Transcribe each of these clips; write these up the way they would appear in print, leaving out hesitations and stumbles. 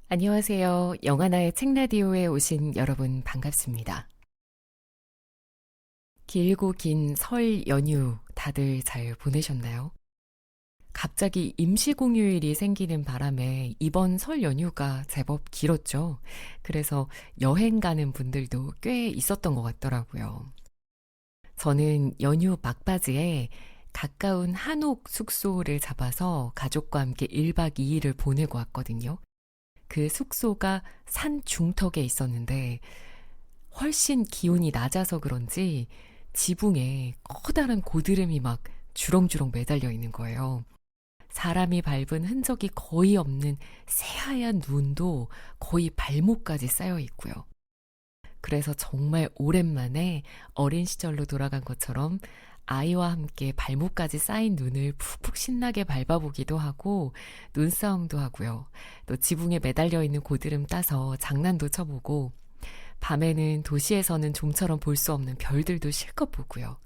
안녕하세요. 영하나의 책라디오에 오신 여러분 반갑습니다. 길고 긴 설 연휴 다들 잘 보내셨나요? 갑자기 임시공휴일이 생기는 바람에 이번 설 연휴가 제법 길었죠. 그래서 여행 가는 분들도 꽤 있었던 것 같더라고요. 저는 연휴 막바지에 가까운 한옥 숙소를 잡아서 가족과 함께 1박 2일을 보내고 왔거든요. 그 숙소가 산 중턱에 있었는데 훨씬 기온이 낮아서 그런지 지붕에 커다란 고드름이 막 주렁주렁 매달려 있는 거예요. 사람이 밟은 흔적이 거의 없는 새하얀 눈도 거의 발목까지 쌓여 있고요. 그래서 정말 오랜만에 어린 시절로 돌아간 것처럼 아이와 함께 발목까지 쌓인 눈을 푹푹 신나게 밟아보기도 하고 눈싸움도 하고요. 또 지붕에 매달려 있는 고드름 따서 장난도 쳐보고 밤에는 도시에서는 좀처럼 볼 수 없는 별들도 실컷 보고요.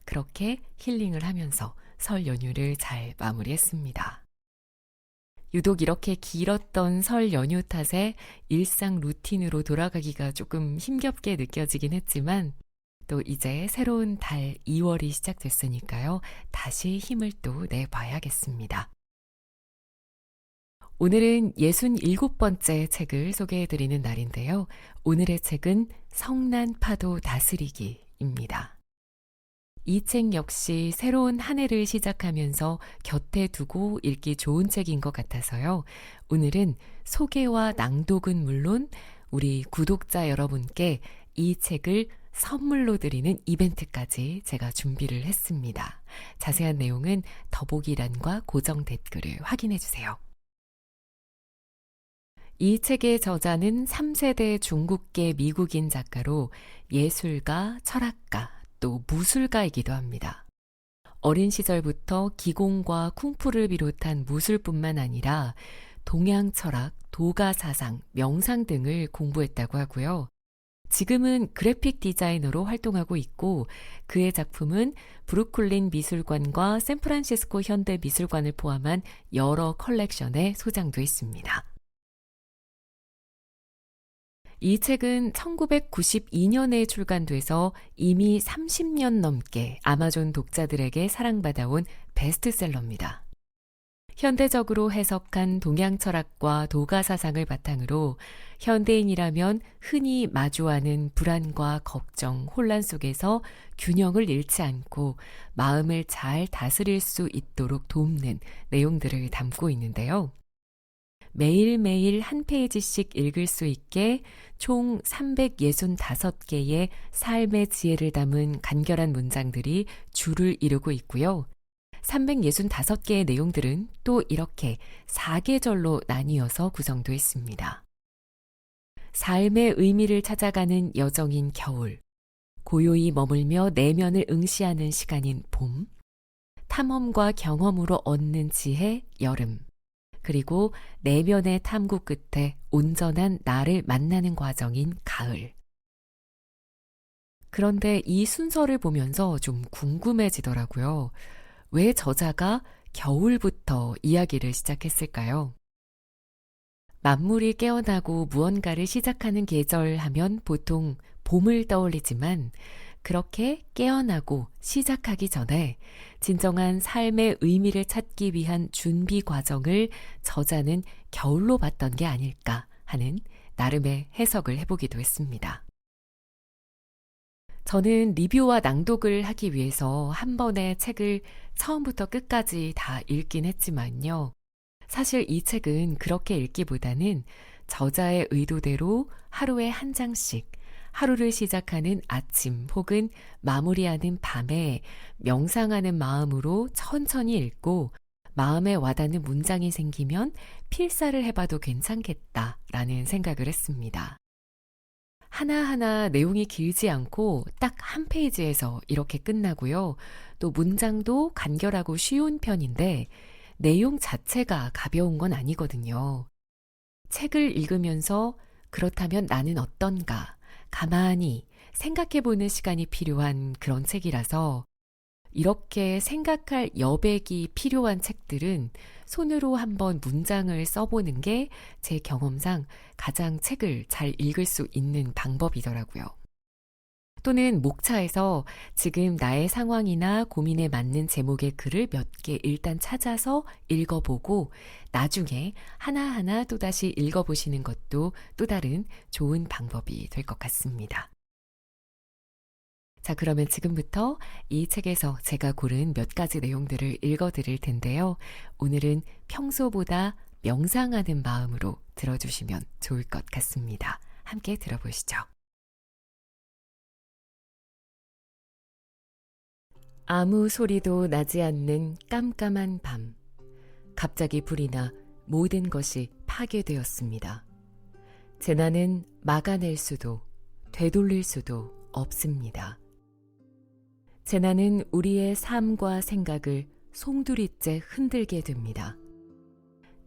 그렇게 힐링을 하면서 설 연휴를 잘 마무리했습니다. 유독 이렇게 길었던 설 연휴 탓에 일상 루틴으로 돌아가기가 조금 힘겹게 느껴지긴 했지만 또 이제 새로운 달 2월이 시작됐으니까요. 다시 힘을 또 내봐야겠습니다. 오늘은 67번째 책을 소개해드리는 날인데요. 오늘의 책은 성난파도 다스리기입니다. 이 책 역시 새로운 한 해를 시작하면서 곁에 두고 읽기 좋은 책인 것 같아서요. 오늘은 소개와 낭독은 물론 우리 구독자 여러분께 이 책을 선물로 드리는 이벤트까지 제가 준비를 했습니다. 자세한 내용은 더보기란과 고정 댓글을 확인해 주세요. 이 책의 저자는 3세대 중국계 미국인 작가로 예술가, 철학가, 또 무술가이기도 합니다. 어린 시절부터 기공과 쿵푸를 비롯한 무술뿐만 아니라 동양 철학, 도가 사상, 명상 등을 공부했다고 하고요. 지금은 그래픽 디자이너로 활동하고 있고 그의 작품은 브루클린 미술관과 샌프란시스코 현대미술관을 포함한 여러 컬렉션에 소장돼 있습니다. 이 책은 1992년에 출간돼서 이미 30년 넘게 아마존 독자들에게 사랑받아온 베스트셀러입니다. 현대적으로 해석한 동양 철학과 도가 사상을 바탕으로 현대인이라면 흔히 마주하는 불안과 걱정, 혼란 속에서 균형을 잃지 않고 마음을 잘 다스릴 수 있도록 돕는 내용들을 담고 있는데요. 매일매일 한 페이지씩 읽을 수 있게 총 365개의 삶의 지혜를 담은 간결한 문장들이 줄을 이루고 있고요. 365개의 내용들은 또 이렇게 4계절로 나뉘어서 구성되어 있습니다. 삶의 의미를 찾아가는 여정인 겨울, 고요히 머물며 내면을 응시하는 시간인 봄, 탐험과 경험으로 얻는 지혜 여름, 그리고 내면의 탐구 끝에 온전한 나를 만나는 과정인 가을. 그런데 이 순서를 보면서 좀 궁금해지더라고요. 왜 저자가 겨울부터 이야기를 시작했을까요? 만물이 깨어나고 무언가를 시작하는 계절 하면 보통 봄을 떠올리지만 그렇게 깨어나고 시작하기 전에 진정한 삶의 의미를 찾기 위한 준비 과정을 저자는 겨울로 봤던 게 아닐까 하는 나름의 해석을 해보기도 했습니다. 저는 리뷰와 낭독을 하기 위해서 한 번에 책을 처음부터 끝까지 다 읽긴 했지만요. 사실 이 책은 그렇게 읽기보다는 저자의 의도대로 하루에 한 장씩 하루를 시작하는 아침 혹은 마무리하는 밤에 명상하는 마음으로 천천히 읽고 마음에 와닿는 문장이 생기면 필사를 해봐도 괜찮겠다라는 생각을 했습니다. 하나하나 내용이 길지 않고 딱 한 페이지에서 이렇게 끝나고요. 또 문장도 간결하고 쉬운 편인데 내용 자체가 가벼운 건 아니거든요. 책을 읽으면서 그렇다면 나는 어떤가? 가만히 생각해보는 시간이 필요한 그런 책이라서 이렇게 생각할 여백이 필요한 책들은 손으로 한번 문장을 써보는 게 제 경험상 가장 책을 잘 읽을 수 있는 방법이더라고요. 또는 목차에서 지금 나의 상황이나 고민에 맞는 제목의 글을 몇 개 일단 찾아서 읽어보고 나중에 하나하나 또다시 읽어보시는 것도 또 다른 좋은 방법이 될 것 같습니다. 자, 그러면 지금부터 이 책에서 제가 고른 몇 가지 내용들을 읽어드릴 텐데요. 오늘은 평소보다 명상하는 마음으로 들어주시면 좋을 것 같습니다. 함께 들어보시죠. 아무 소리도 나지 않는 깜깜한 밤. 갑자기 불이 나 모든 것이 파괴되었습니다. 재난은 막아낼 수도 되돌릴 수도 없습니다. 재난은 우리의 삶과 생각을 송두리째 흔들게 됩니다.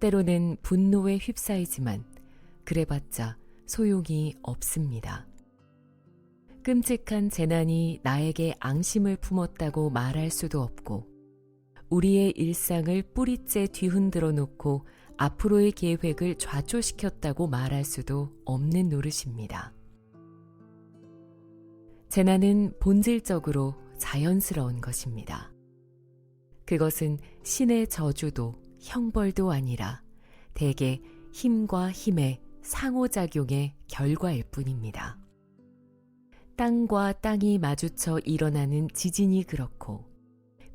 때로는 분노에 휩싸이지만 그래봤자 소용이 없습니다. 끔찍한 재난이 나에게 앙심을 품었다고 말할 수도 없고 우리의 일상을 뿌리째 뒤흔들어 놓고 앞으로의 계획을 좌초시켰다고 말할 수도 없는 노릇입니다. 재난은 본질적으로 자연스러운 것입니다. 그것은 신의 저주도 형벌도 아니라 대개 힘과 힘의 상호작용의 결과일 뿐입니다. 땅과 땅이 마주쳐 일어나는 지진이 그렇고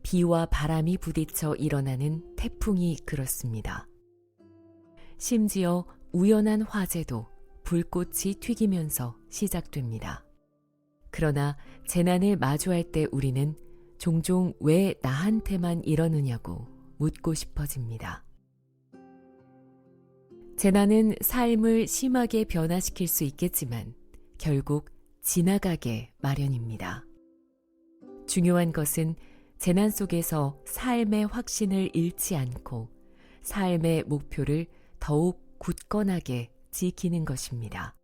비와 바람이 부딪혀 일어나는 태풍이 그렇습니다. 심지어 우연한 화재도 불꽃이 튀기면서 시작됩니다. 그러나 재난을 마주할 때 우리는 종종 왜 나한테만 이러느냐고 묻고 싶어집니다. 재난은 삶을 심하게 변화시킬 수 있겠지만 결국 지나가게 마련입니다. 중요한 것은 재난 속에서 삶의 확신을 잃지 않고 삶의 목표를 더욱 굳건하게 지키는 것입니다.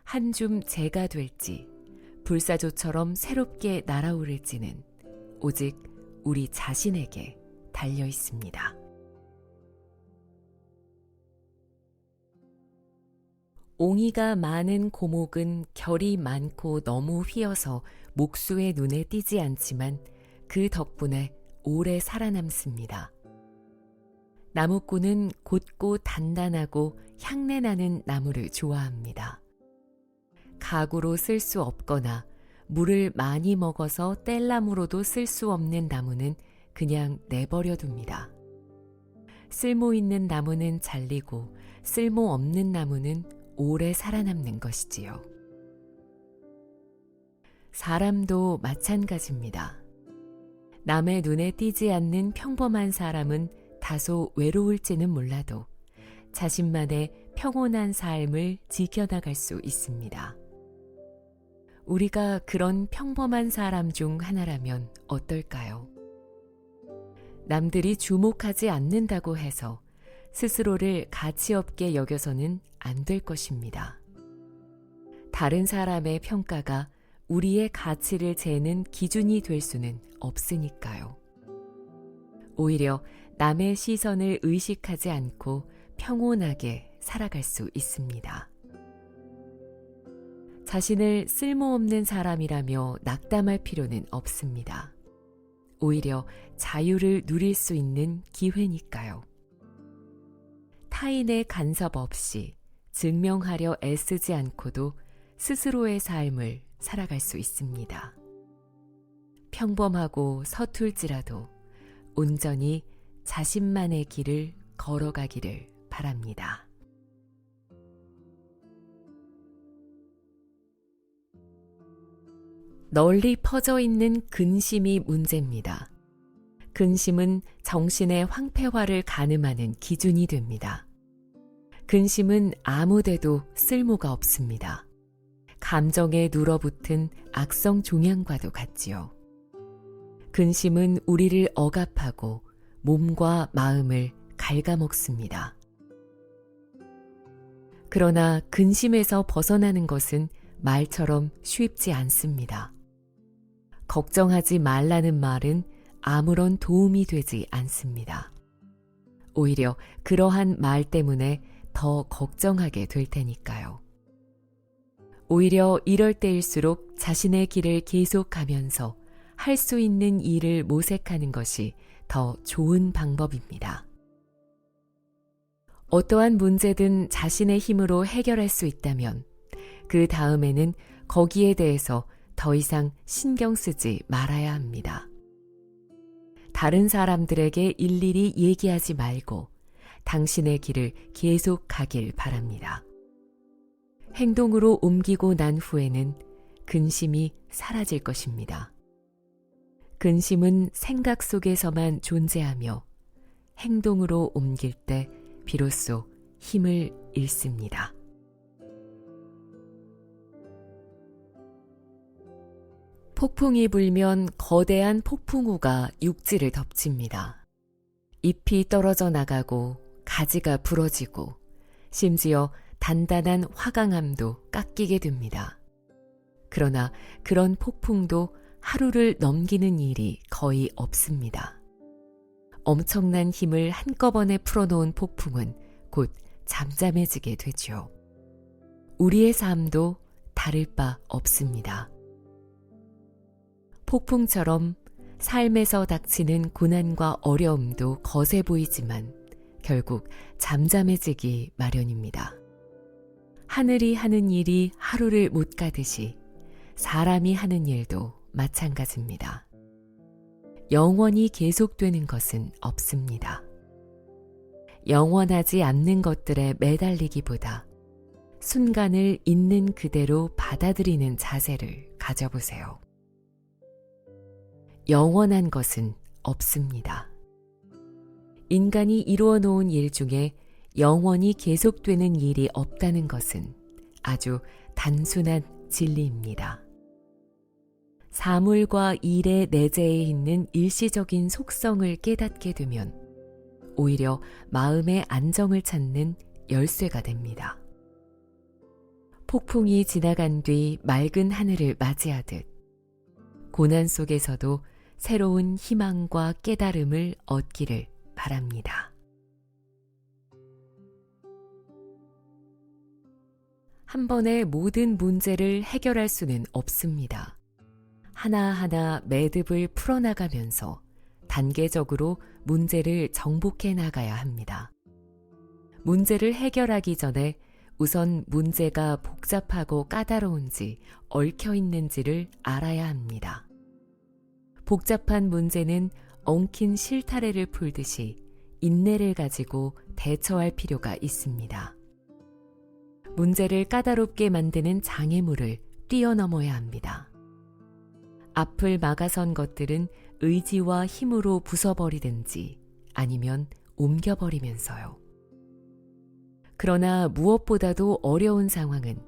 한 줌 재가 될지 불사조처럼 새롭게 날아오를지는 오직 우리 자신에게 달려 있습니다. 옹이가 많은 고목은 결이 많고 너무 휘어서 목수의 눈에 띄지 않지만 그 덕분에 오래 살아남습니다. 나무꾼은 곧고 단단하고 향내나는 나무를 좋아합니다. 가구로 쓸 수 없거나 물을 많이 먹어서 뗄나무로도 쓸 수 없는 나무는 그냥 내버려 둡니다. 쓸모 있는 나무는 잘리고 쓸모 없는 나무는 오래 살아남는 것이지요. 사람도 마찬가지입니다. 남의 눈에 띄지 않는 평범한 사람은 다소 외로울지는 몰라도 자신만의 평온한 삶을 지켜나갈 수 있습니다. 우리가 그런 평범한 사람 중 하나라면 어떨까요? 남들이 주목하지 않는다고 해서 스스로를 가치 없게 여겨서는 안 될 것입니다. 다른 사람의 평가가 우리의 가치를 재는 기준이 될 수는 없으니까요. 오히려 남의 시선을 의식하지 않고 평온하게 살아갈 수 있습니다. 자신을 쓸모없는 사람이라며 낙담할 필요는 없습니다. 오히려 자유를 누릴 수 있는 기회니까요. 타인의 간섭 없이 증명하려 애쓰지 않고도 스스로의 삶을 살아갈 수 있습니다. 평범하고 서툴지라도 온전히 자신만의 길을 걸어가기를 바랍니다. 널리 퍼져 있는 근심이 문제입니다. 근심은 정신의 황폐화를 가늠하는 기준이 됩니다. 근심은 아무데도 쓸모가 없습니다. 감정에 눌어붙은 악성 종양과도 같지요. 근심은 우리를 억압하고 몸과 마음을 갉아먹습니다. 그러나 근심에서 벗어나는 것은 말처럼 쉽지 않습니다. 걱정하지 말라는 말은 아무런 도움이 되지 않습니다. 오히려 그러한 말 때문에 더 걱정하게 될 테니까요. 오히려 이럴 때일수록 자신의 길을 계속가면서 할 수 있는 일을 모색하는 것이 더 좋은 방법입니다. 어떠한 문제든 자신의 힘으로 해결할 수 있다면 그 다음에는 거기에 대해서 더 이상 신경 쓰지 말아야 합니다. 다른 사람들에게 일일이 얘기하지 말고 당신의 길을 계속 가길 바랍니다. 행동으로 옮기고 난 후에는 근심이 사라질 것입니다. 근심은 생각 속에서만 존재하며 행동으로 옮길 때 비로소 힘을 잃습니다. 폭풍이 불면 거대한 폭풍우가 육지를 덮칩니다. 잎이 떨어져 나가고 가지가 부러지고 심지어 단단한 화강암도 깎이게 됩니다. 그러나 그런 폭풍도 하루를 넘기는 일이 거의 없습니다. 엄청난 힘을 한꺼번에 풀어놓은 폭풍은 곧 잠잠해지게 되죠. 우리의 삶도 다를 바 없습니다. 폭풍처럼 삶에서 닥치는 고난과 어려움도 거세 보이지만 결국 잠잠해지기 마련입니다. 하늘이 하는 일이 하루를 못 가듯이 사람이 하는 일도 마찬가지입니다. 영원히 계속되는 것은 없습니다. 영원하지 않는 것들에 매달리기보다 순간을 있는 그대로 받아들이는 자세를 가져보세요. 영원한 것은 없습니다. 인간이 이루어 놓은 일 중에 영원히 계속되는 일이 없다는 것은 아주 단순한 진리입니다. 사물과 일의 내재해 있는 일시적인 속성을 깨닫게 되면 오히려 마음의 안정을 찾는 열쇠가 됩니다. 폭풍이 지나간 뒤 맑은 하늘을 맞이하듯 고난 속에서도 새로운 희망과 깨달음을 얻기를 바랍니다. 한 번에 모든 문제를 해결할 수는 없습니다. 하나하나 매듭을 풀어나가면서 단계적으로 문제를 정복해 나가야 합니다. 문제를 해결하기 전에 우선 문제가 복잡하고 까다로운지 얽혀 있는지를 알아야 합니다. 복잡한 문제는 엉킨 실타래를 풀듯이 인내를 가지고 대처할 필요가 있습니다. 문제를 까다롭게 만드는 장애물을 뛰어넘어야 합니다. 앞을 막아선 것들은 의지와 힘으로 부숴버리든지 아니면 옮겨버리면서요. 그러나 무엇보다도 어려운 상황은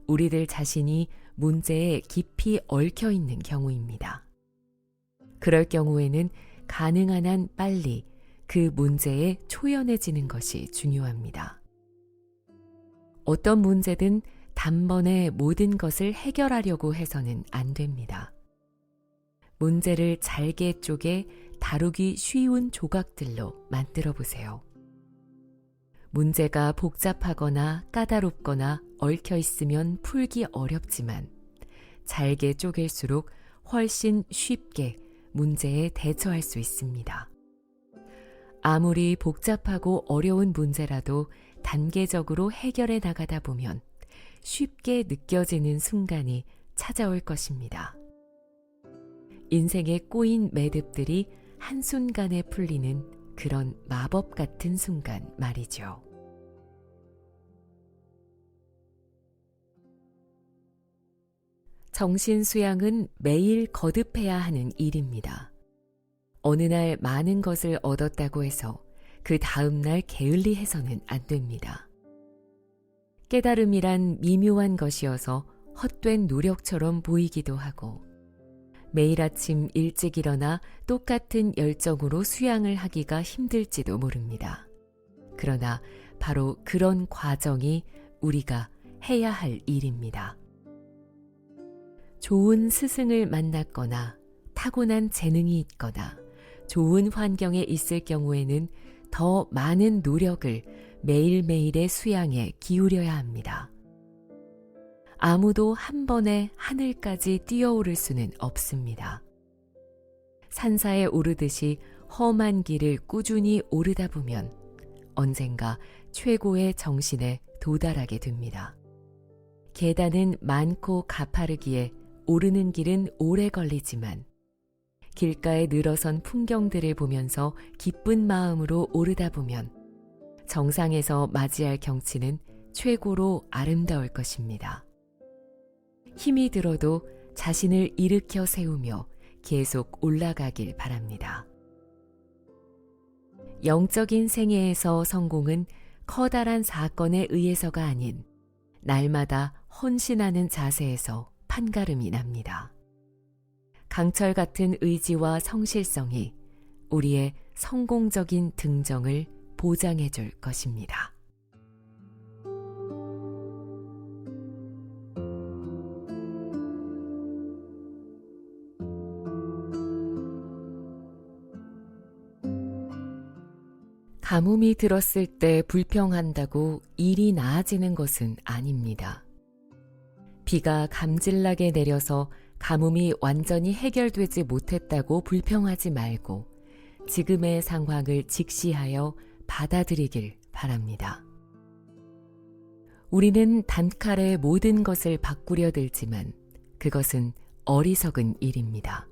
우리들 자신이 문제에 깊이 얽혀 있는 경우입니다. 그럴 경우에는 가능한 한 빨리 그 문제에 초연해지는 것이 중요합니다. 어떤 문제든 단번에 모든 것을 해결하려고 해서는 안 됩니다. 문제를 잘게 쪼개 다루기 쉬운 조각들로 만들어 보세요. 문제가 복잡하거나 까다롭거나 얽혀 있으면 풀기 어렵지만 잘게 쪼갤수록 훨씬 쉽게 문제에 대처할 수 있습니다. 아무리 복잡하고 어려운 문제라도 단계적으로 해결해 나가다 보면 쉽게 느껴지는 순간이 찾아올 것입니다. 인생에 꼬인 매듭들이 한순간에 풀리는 그런 마법 같은 순간 말이죠. 정신 수양은 매일 거듭해야 하는 일입니다. 어느 날 많은 것을 얻었다고 해서 그 다음 날 게을리해서는 안 됩니다. 깨달음이란 미묘한 것이어서 헛된 노력처럼 보이기도 하고 매일 아침 일찍 일어나 똑같은 열정으로 수양을 하기가 힘들지도 모릅니다. 그러나 바로 그런 과정이 우리가 해야 할 일입니다. 좋은 스승을 만났거나 타고난 재능이 있거나 좋은 환경에 있을 경우에는 더 많은 노력을 매일매일의 수양에 기울여야 합니다. 아무도 한 번에 하늘까지 뛰어오를 수는 없습니다. 산사에 오르듯이 험한 길을 꾸준히 오르다 보면 언젠가 최고의 정신에 도달하게 됩니다. 계단은 많고 가파르기에 오르는 길은 오래 걸리지만 길가에 늘어선 풍경들을 보면서 기쁜 마음으로 오르다 보면 정상에서 맞이할 경치는 최고로 아름다울 것입니다. 힘이 들어도 자신을 일으켜 세우며 계속 올라가길 바랍니다. 영적인 생애에서 성공은 커다란 사건에 의해서가 아닌 날마다 헌신하는 자세에서 판가름이 납니다. 강철 같은 의지와 성실성이 우리의 성공적인 등정을 보장해 줄 것입니다. 가뭄이 들었을 때 불평한다고 일이 나아지는 것은 아닙니다. 비가 감질나게 내려서 가뭄이 완전히 해결되지 못했다고 불평하지 말고 지금의 상황을 직시하여 받아들이길 바랍니다. 우리는 단칼에 모든 것을 바꾸려 들지만 그것은 어리석은 일입니다.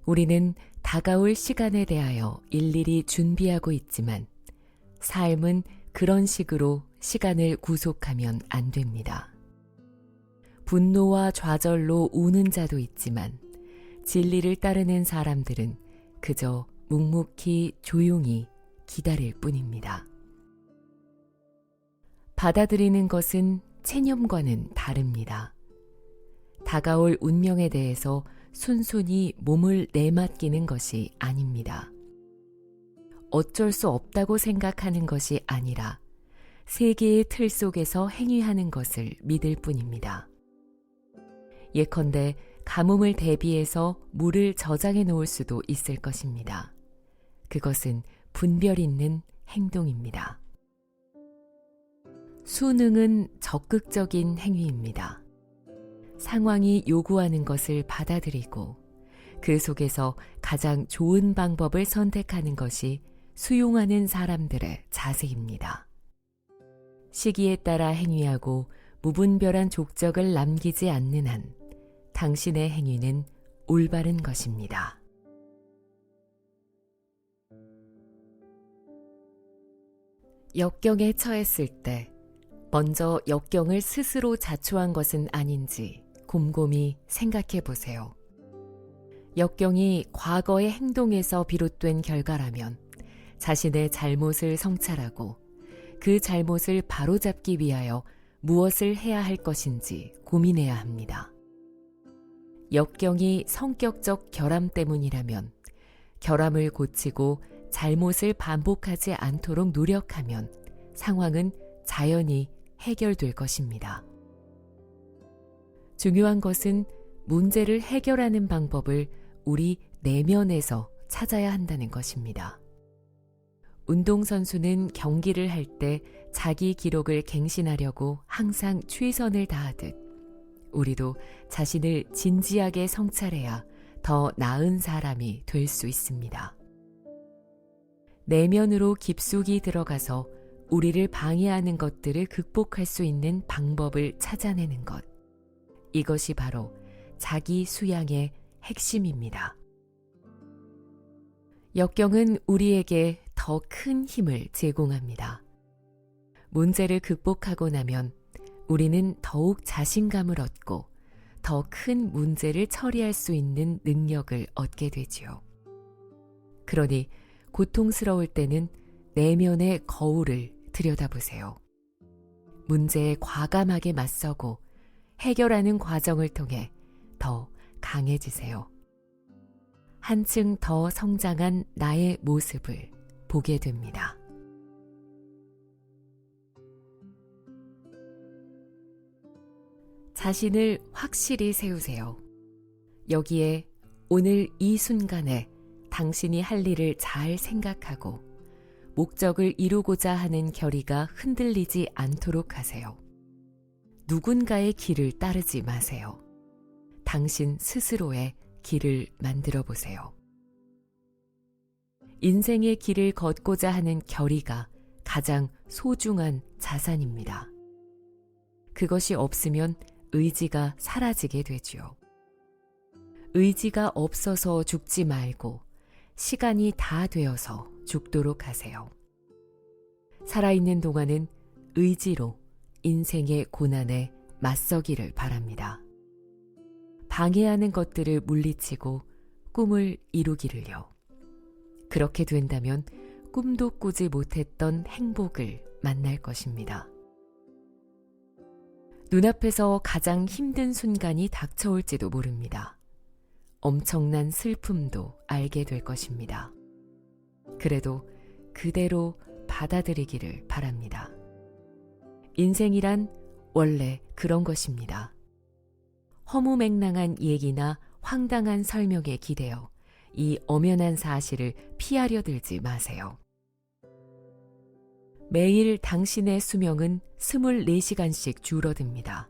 우리는 다가올 시간에 대하여 일일이 준비하고 있지만 삶은 그런 식으로 시간을 구속하면 안 됩니다. 분노와 좌절로 우는 자도 있지만 진리를 따르는 사람들은 그저 묵묵히 조용히 기다릴 뿐입니다. 받아들이는 것은 체념과는 다릅니다. 다가올 운명에 대해서 순순히 몸을 내맡기는 것이 아닙니다. 어쩔 수 없다고 생각하는 것이 아니라 세계의 틀 속에서 행위하는 것을 믿을 뿐입니다. 예컨대 가뭄을 대비해서 물을 저장해 놓을 수도 있을 것입니다. 그것은 분별 있는 행동입니다. 수능은 적극적인 행위입니다. 상황이 요구하는 것을 받아들이고 그 속에서 가장 좋은 방법을 선택하는 것이 수용하는 사람들의 자세입니다. 시기에 따라 행위하고 무분별한 족적을 남기지 않는 한 당신의 행위는 올바른 것입니다. 역경에 처했을 때 먼저 역경을 스스로 자초한 것은 아닌지 곰곰이 생각해 보세요. 역경이 과거의 행동에서 비롯된 결과라면 자신의 잘못을 성찰하고 그 잘못을 바로잡기 위하여 무엇을 해야 할 것인지 고민해야 합니다. 역경이 성격적 결함 때문이라면 결함을 고치고 잘못을 반복하지 않도록 노력하면 상황은 자연히 해결될 것입니다. 중요한 것은 문제를 해결하는 방법을 우리 내면에서 찾아야 한다는 것입니다. 운동선수는 경기를 할 때 자기 기록을 갱신하려고 항상 최선을 다하듯 우리도 자신을 진지하게 성찰해야 더 나은 사람이 될 수 있습니다. 내면으로 깊숙이 들어가서 우리를 방해하는 것들을 극복할 수 있는 방법을 찾아내는 것. 이것이 바로 자기 수양의 핵심입니다. 역경은 우리에게 더 큰 힘을 제공합니다. 문제를 극복하고 나면 우리는 더욱 자신감을 얻고 더 큰 문제를 처리할 수 있는 능력을 얻게 되지요. 그러니 고통스러울 때는 내면의 거울을 들여다보세요. 문제에 과감하게 맞서고 해결하는 과정을 통해 더 강해지세요. 한층 더 성장한 나의 모습을 보게 됩니다. 자신을 확실히 세우세요. 여기에 오늘 이 순간에 당신이 할 일을 잘 생각하고 목적을 이루고자 하는 결의가 흔들리지 않도록 하세요. 누군가의 길을 따르지 마세요. 당신 스스로의 길을 만들어 보세요. 인생의 길을 걷고자 하는 결의가 가장 소중한 자산입니다. 그것이 없으면 의지가 사라지게 되지요. 의지가 없어서 죽지 말고 시간이 다 되어서 죽도록 하세요. 살아있는 동안은 의지로 인생의 고난에 맞서기를 바랍니다. 방해하는 것들을 물리치고 꿈을 이루기를요. 그렇게 된다면 꿈도 꾸지 못했던 행복을 만날 것입니다. 눈앞에서 가장 힘든 순간이 닥쳐올지도 모릅니다. 엄청난 슬픔도 알게 될 것입니다. 그래도 그대로 받아들이기를 바랍니다. 인생이란 원래 그런 것입니다. 허무맹랑한 얘기나 황당한 설명에 기대어 이 엄연한 사실을 피하려 들지 마세요. 매일 당신의 수명은 24시간씩 줄어듭니다.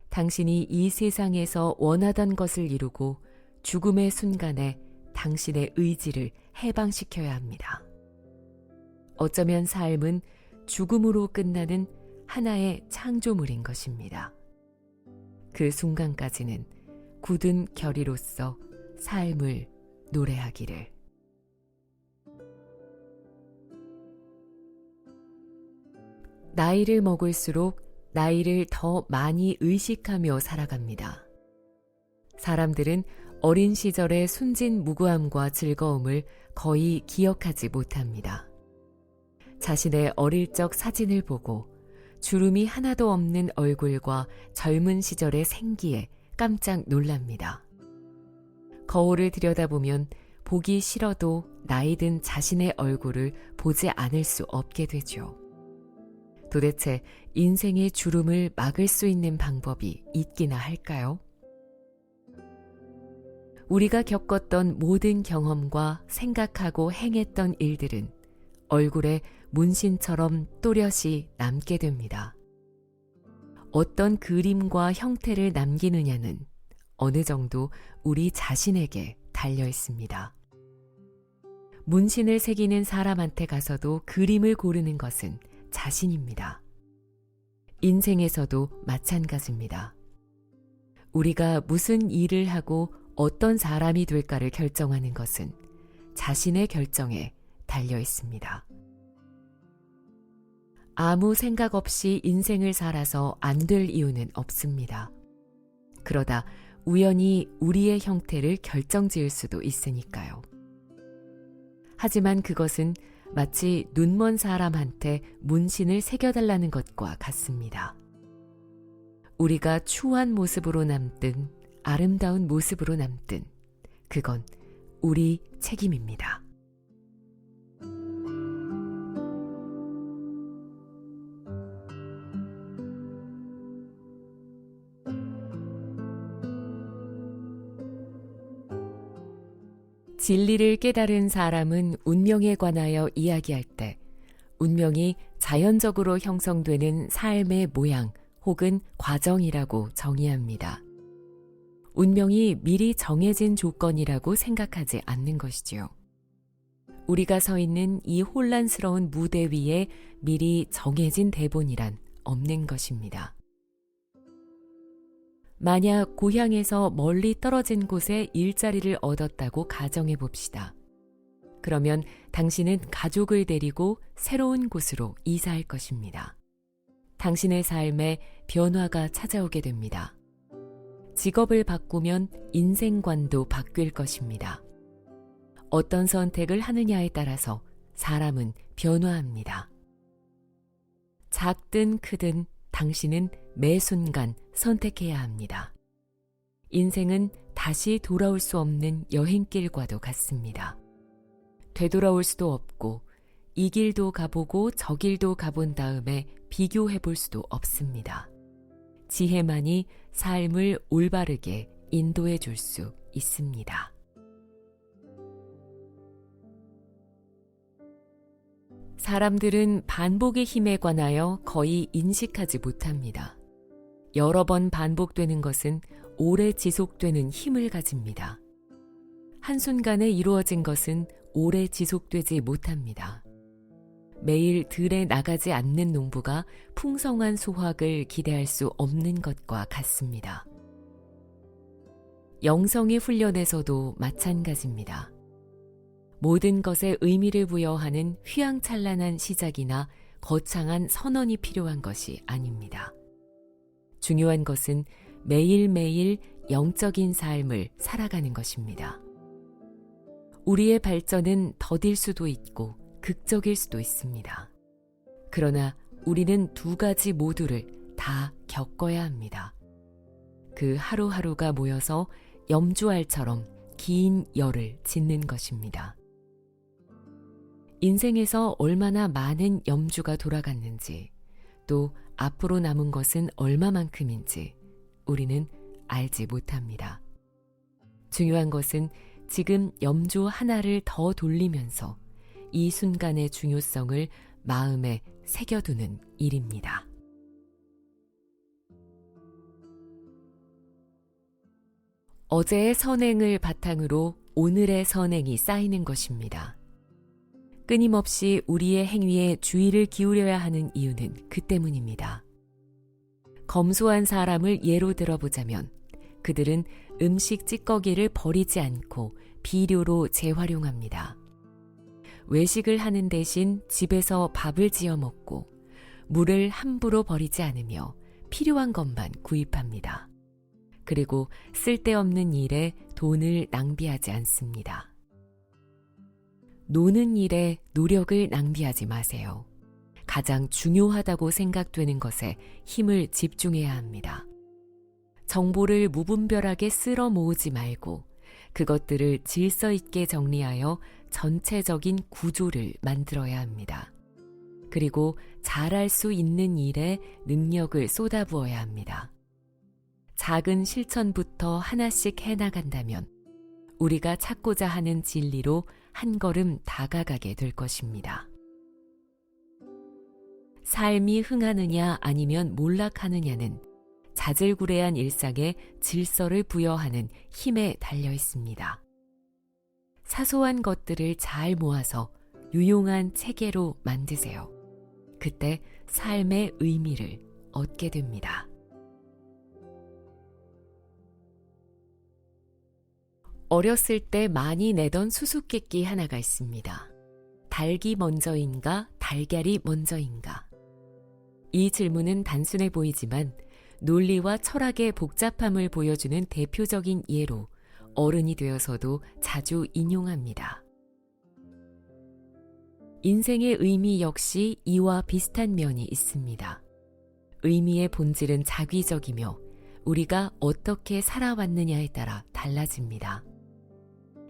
당신이 이 세상에서 원하던 것을 이루고 죽음의 순간에 당신의 의지를 해방시켜야 합니다. 어쩌면 삶은 죽음으로 끝나는 하나의 창조물인 것입니다. 그 순간까지는 굳은 결의로서 삶을 노래하기를. 나이를 먹을수록 나이를 더 많이 의식하며 살아갑니다. 사람들은 어린 시절의 순진무구함과 즐거움을 거의 기억하지 못합니다. 자신의 어릴 적 사진을 보고 주름이 하나도 없는 얼굴과 젊은 시절의 생기에 깜짝 놀랍니다. 거울을 들여다보면 보기 싫어도 나이 든 자신의 얼굴을 보지 않을 수 없게 되죠. 도대체 인생의 주름을 막을 수 있는 방법이 있기나 할까요? 우리가 겪었던 모든 경험과 생각하고 행했던 일들은 얼굴에 문신처럼 또렷이 남게 됩니다. 어떤 그림과 형태를 남기느냐는 어느 정도 우리 자신에게 달려 있습니다. 문신을 새기는 사람한테 가서도 그림을 고르는 것은 자신입니다. 인생에서도 마찬가지입니다. 우리가 무슨 일을 하고 어떤 사람이 될까를 결정하는 것은 자신의 결정에 달려 있습니다. 아무 생각 없이 인생을 살아서 안 될 이유는 없습니다. 그러다 우연히 우리의 형태를 결정지을 수도 있으니까요. 하지만 그것은 마치 눈먼 사람한테 문신을 새겨달라는 것과 같습니다. 우리가 추한 모습으로 남든 아름다운 모습으로 남든 그건 우리 책임입니다. 진리를 깨달은 사람은 운명에 관하여 이야기할 때 운명이 자연적으로 형성되는 삶의 모양 혹은 과정이라고 정의합니다. 운명이 미리 정해진 조건이라고 생각하지 않는 것이지요. 우리가 서 있는 이 혼란스러운 무대 위에 미리 정해진 대본이란 없는 것입니다. 만약 고향에서 멀리 떨어진 곳에 일자리를 얻었다고 가정해 봅시다. 그러면 당신은 가족을 데리고 새로운 곳으로 이사할 것입니다. 당신의 삶에 변화가 찾아오게 됩니다. 직업을 바꾸면 인생관도 바뀔 것입니다. 어떤 선택을 하느냐에 따라서 사람은 변화합니다. 작든 크든 당신은 매 순간 선택해야 합니다. 인생은 다시 돌아올 수 없는 여행길과도 같습니다. 되돌아올 수도 없고 이 길도 가보고 저 길도 가본 다음에 비교해 볼 수도 없습니다. 지혜만이 삶을 올바르게 인도해 줄 수 있습니다. 사람들은 반복의 힘에 관하여 거의 인식하지 못합니다. 여러 번 반복되는 것은 오래 지속되는 힘을 가집니다. 한순간에 이루어진 것은 오래 지속되지 못합니다. 매일 들에 나가지 않는 농부가 풍성한 수확을 기대할 수 없는 것과 같습니다. 영성의 훈련에서도 마찬가지입니다. 모든 것에 의미를 부여하는 휘황찬란한 시작이나 거창한 선언이 필요한 것이 아닙니다. 중요한 것은 매일매일 영적인 삶을 살아가는 것입니다. 우리의 발전은 더딜 수도 있고 극적일 수도 있습니다. 그러나 우리는 두 가지 모두를 다 겪어야 합니다. 그 하루하루가 모여서 염주알처럼 긴 열을 짓는 것입니다. 인생에서 얼마나 많은 염주가 돌아갔는지, 또 앞으로 남은 것은 얼마만큼인지 우리는 알지 못합니다. 중요한 것은 지금 염주 하나를 더 돌리면서 이 순간의 중요성을 마음에 새겨두는 일입니다. 어제의 선행을 바탕으로 오늘의 선행이 쌓이는 것입니다. 끊임없이 우리의 행위에 주의를 기울여야 하는 이유는 그 때문입니다. 검소한 사람을 예로 들어보자면 그들은 음식 찌꺼기를 버리지 않고 비료로 재활용합니다. 외식을 하는 대신 집에서 밥을 지어 먹고 물을 함부로 버리지 않으며 필요한 것만 구입합니다. 그리고 쓸데없는 일에 돈을 낭비하지 않습니다. 노는 일에 노력을 낭비하지 마세요. 가장 중요하다고 생각되는 것에 힘을 집중해야 합니다. 정보를 무분별하게 쓸어 모으지 말고 그것들을 질서 있게 정리하여 전체적인 구조를 만들어야 합니다. 그리고 잘할 수 있는 일에 능력을 쏟아부어야 합니다. 작은 실천부터 하나씩 해나간다면 우리가 찾고자 하는 진리로 한 걸음 다가가게 될 것입니다. 삶이 흥하느냐 아니면 몰락하느냐는 자질구레한 일상에 질서를 부여하는 힘에 달려 있습니다. 사소한 것들을 잘 모아서 유용한 체계로 만드세요. 그때 삶의 의미를 얻게 됩니다. 어렸을 때 많이 내던 수수께끼 하나가 있습니다. 닭이 먼저인가, 달걀이 먼저인가? 이 질문은 단순해 보이지만 논리와 철학의 복잡함을 보여주는 대표적인 예로 어른이 되어서도 자주 인용합니다. 인생의 의미 역시 이와 비슷한 면이 있습니다. 의미의 본질은 자기적이며 우리가 어떻게 살아왔느냐에 따라 달라집니다.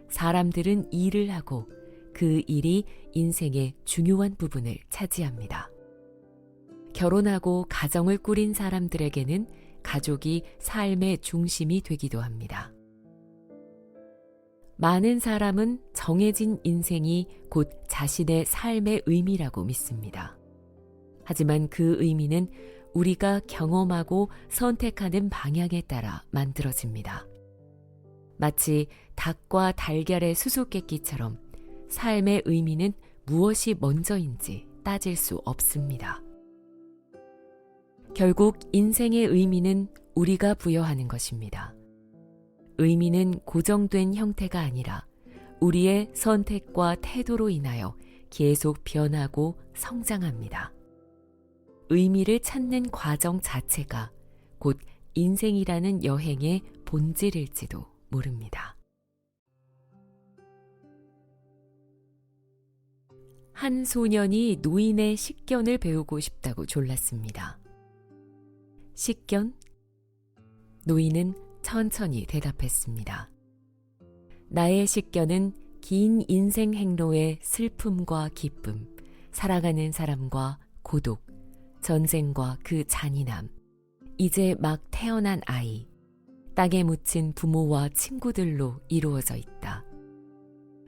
사람들은 일을 하고 그 일이 인생의 중요한 부분을 차지합니다. 결혼하고 가정을 꾸린 사람들에게는 가족이 삶의 중심이 되기도 합니다. 많은 사람은 정해진 인생이 곧 자신의 삶의 의미라고 믿습니다. 하지만 그 의미는 우리가 경험하고 선택하는 방향에 따라 만들어집니다. 마치 닭과 달걀의 수수께끼처럼 삶의 의미는 무엇이 먼저인지 따질 수 없습니다. 결국 인생의 의미는 우리가 부여하는 것입니다. 의미는 고정된 형태가 아니라 우리의 선택과 태도로 인하여 계속 변하고 성장합니다. 의미를 찾는 과정 자체가 곧 인생이라는 여행의 본질일지도 모릅니다. 한 소년이 노인의 식견을 배우고 싶다고 졸랐습니다. 식견? 노인은 천천히 대답했습니다. 나의 식견은 긴 인생 행로의 슬픔과 기쁨, 사랑하는 사람과 고독, 전쟁과 그 잔인함, 이제 막 태어난 아이, 땅에 묻힌 부모와 친구들로 이루어져 있다.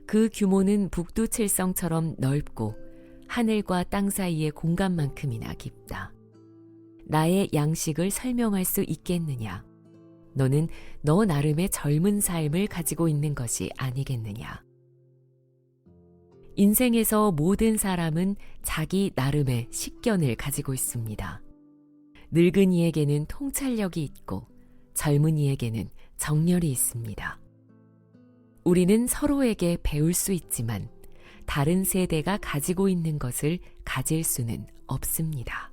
그 규모는 북두칠성처럼 넓고 하늘과 땅 사이의 공간만큼이나 깊다. 나의 양식을 설명할 수 있겠느냐? 너는 너 나름의 젊은 삶을 가지고 있는 것이 아니겠느냐? 인생에서 모든 사람은 자기 나름의 식견을 가지고 있습니다. 늙은이에게는 통찰력이 있고 젊은이에게는 정열이 있습니다. 우리는 서로에게 배울 수 있지만 다른 세대가 가지고 있는 것을 가질 수는 없습니다.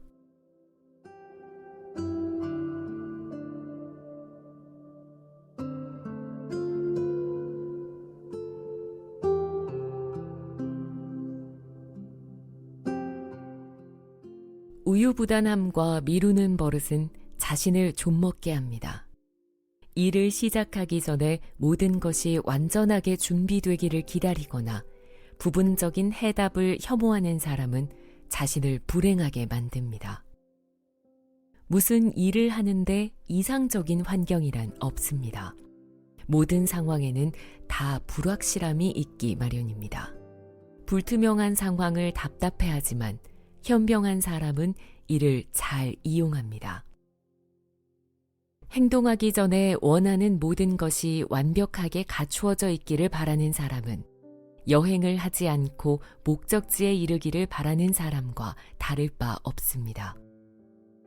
우유부단함과 미루는 버릇은 자신을 좀먹게 합니다. 일을 시작하기 전에 모든 것이 완전하게 준비되기를 기다리거나 부분적인 해답을 혐오하는 사람은 자신을 불행하게 만듭니다. 무슨 일을 하는데 이상적인 환경이란 없습니다. 모든 상황에는 다 불확실함이 있기 마련입니다. 불투명한 상황을 답답해하지만 현명한 사람은 이를 잘 이용합니다. 행동하기 전에 원하는 모든 것이 완벽하게 갖추어져 있기를 바라는 사람은 여행을 하지 않고 목적지에 이르기를 바라는 사람과 다를 바 없습니다.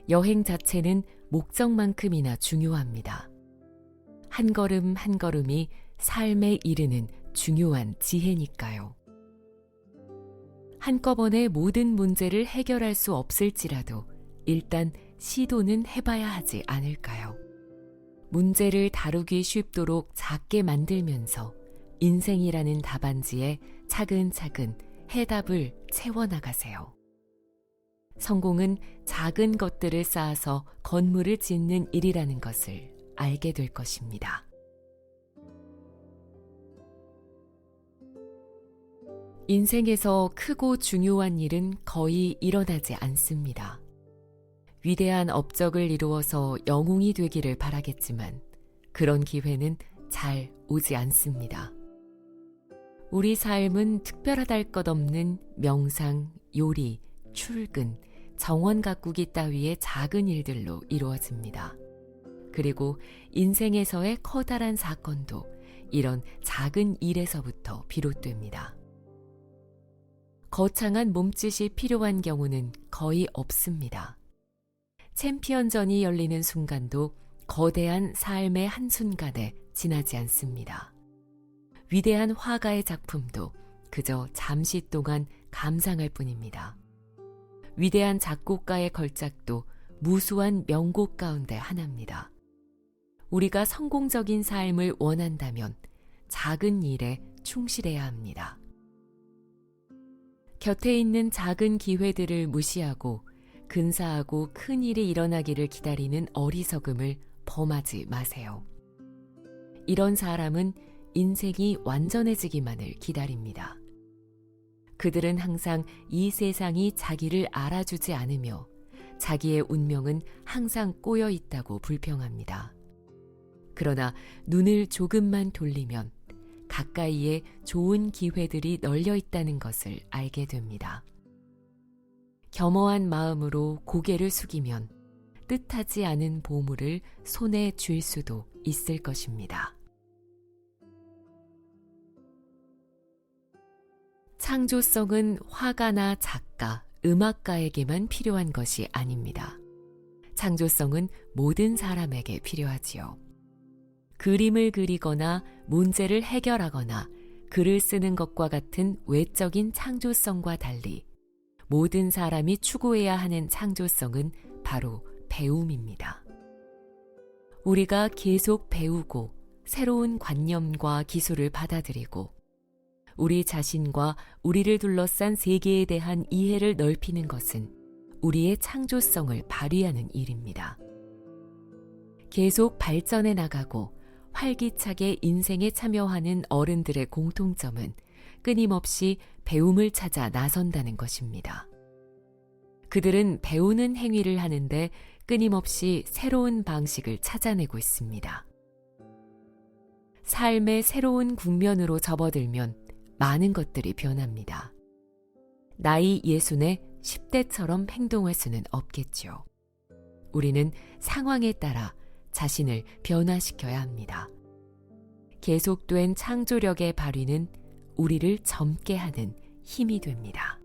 여행 자체는 목적만큼이나 중요합니다. 한 걸음 한 걸음이 삶에 이르는 중요한 지혜니까요. 한꺼번에 모든 문제를 해결할 수 없을지라도 일단 시도는 해봐야 하지 않을까요? 문제를 다루기 쉽도록 작게 만들면서 인생이라는 답안지에 차근차근 해답을 채워나가세요. 성공은 작은 것들을 쌓아서 건물을 짓는 일이라는 것을 알게 될 것입니다. 인생에서 크고 중요한 일은 거의 일어나지 않습니다. 위대한 업적을 이루어서 영웅이 되기를 바라겠지만 그런 기회는 잘 오지 않습니다. 우리 삶은 특별하달 것 없는 명상, 요리, 출근, 정원 가꾸기 따위의 작은 일들로 이루어집니다. 그리고 인생에서의 커다란 사건도 이런 작은 일에서부터 비롯됩니다. 거창한 몸짓이 필요한 경우는 거의 없습니다. 챔피언전이 열리는 순간도 거대한 삶의 한순간에 지나지 않습니다. 위대한 화가의 작품도 그저 잠시 동안 감상할 뿐입니다. 위대한 작곡가의 걸작도 무수한 명곡 가운데 하나입니다. 우리가 성공적인 삶을 원한다면 작은 일에 충실해야 합니다. 곁에 있는 작은 기회들을 무시하고 근사하고 큰 일이 일어나기를 기다리는 어리석음을 범하지 마세요. 이런 사람은 인생이 완전해지기만을 기다립니다. 그들은 항상 이 세상이 자기를 알아주지 않으며 자기의 운명은 항상 꼬여 있다고 불평합니다. 그러나 눈을 조금만 돌리면 가까이에 좋은 기회들이 널려 있다는 것을 알게 됩니다. 겸허한 마음으로 고개를 숙이면 뜻하지 않은 보물을 손에 쥘 수도 있을 것입니다. 창조성은 화가나 작가, 음악가에게만 필요한 것이 아닙니다. 창조성은 모든 사람에게 필요하지요. 그림을 그리거나 문제를 해결하거나 글을 쓰는 것과 같은 외적인 창조성과 달리 모든 사람이 추구해야 하는 창조성은 바로 배움입니다. 우리가 계속 배우고 새로운 관념과 기술을 받아들이고 우리 자신과 우리를 둘러싼 세계에 대한 이해를 넓히는 것은 우리의 창조성을 발휘하는 일입니다. 계속 발전해 나가고 활기차게 인생에 참여하는 어른들의 공통점은 끊임없이 배움을 찾아 나선다는 것입니다. 그들은 배우는 행위를 하는데 끊임없이 새로운 방식을 찾아내고 있습니다. 삶의 새로운 국면으로 접어들면 많은 것들이 변합니다. 나이 60에 10대처럼 행동할 수는 없겠죠. 우리는 상황에 따라 자신을 변화시켜야 합니다. 계속된 창조력의 발휘는 우리를 젊게 하는 힘이 됩니다.